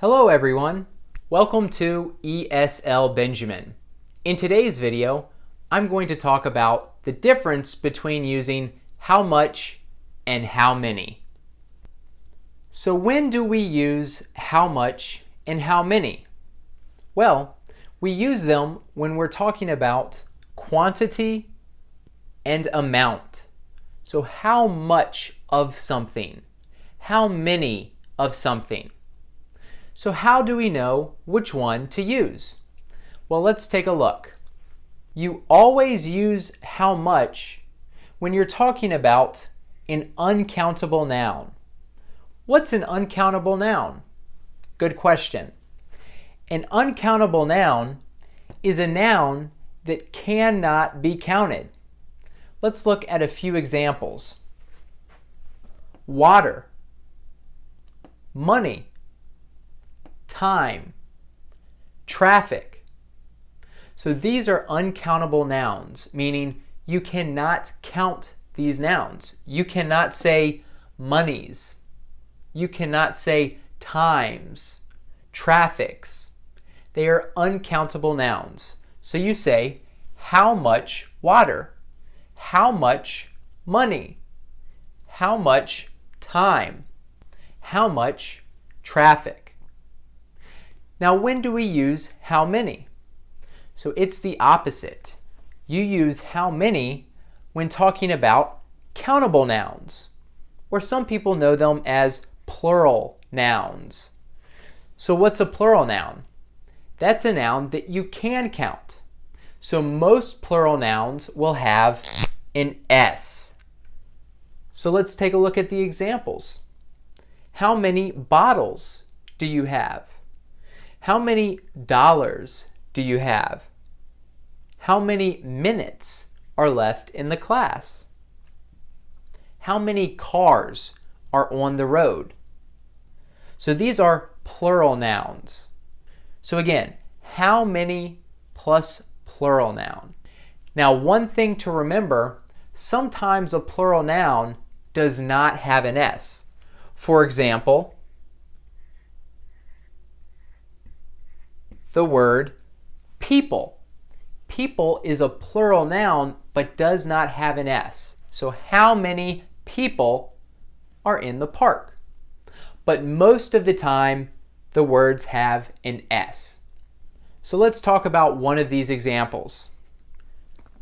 Hello everyone, welcome to ESL Benjamin. In today's video, I'm going to talk about the difference between using how much and how many. So when do we use how much and how many? Well, we use them when we're talking about quantity and amount. So how much of something? How many of something? So how do we know which one to use? Well, let's take a look. You always use how much when you're talking about an uncountable noun. What's an uncountable noun? Good question. An uncountable noun is a noun that cannot be counted. Let's look at a few examples. Water, money, time, traffic. So these are uncountable nouns, meaning you cannot count these nouns. You cannot say monies. You cannot say times, traffics. They are uncountable nouns. So you say, how much water? How much money? How much time? How much traffic? Now, when do we use how many? So it's the opposite. You use how many when talking about countable nouns, or some people know them as plural nouns. So what's a plural noun? That's a noun that you can count. So most plural nouns will have an S. So let's take a look at the examples. How many bottles do you have? How many dollars do you have? How many minutes are left in the class? How many cars are on the road? So these are plural nouns. So again, how many plus plural noun. Now, one thing to remember, sometimes a plural noun does not have an S. For example, the word people. People is a plural noun but does not have an S. So how many people are in the park? But most of the time, the words have an S. So let's talk about one of these examples.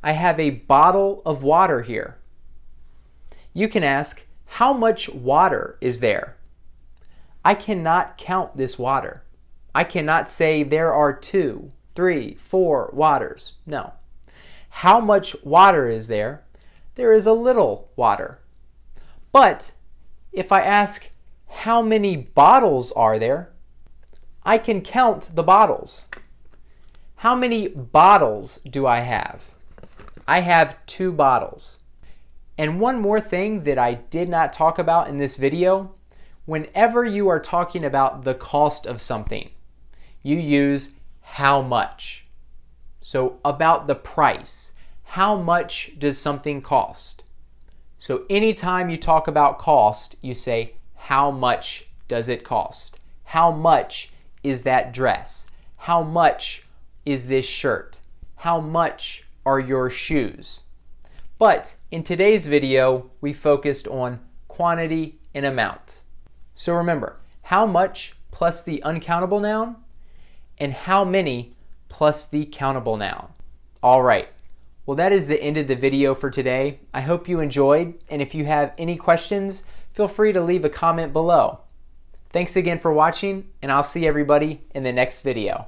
I have a bottle of water here. You can ask, how much water is there? I cannot count this water. I cannot say there are 2, 3, 4 waters. No. How much water is there? There is a little water. But if I ask how many bottles are there, I can count the bottles. How many bottles do I have? I have 2 bottles. And one more thing that I did not talk about in this video, whenever you are talking about the cost of something, you use how much. So about the price. How much does something cost? So anytime you talk about cost, you say, how much does it cost? How much is that dress? How much is this shirt? How much are your shoes? But in today's video, we focused on quantity and amount. So remember, how much plus the uncountable noun, and how many plus the countable noun. All right, well, that is the end of the video for today. I hope you enjoyed, and if you have any questions, feel free to leave a comment below. Thanks again for watching, and I'll see everybody in the next video.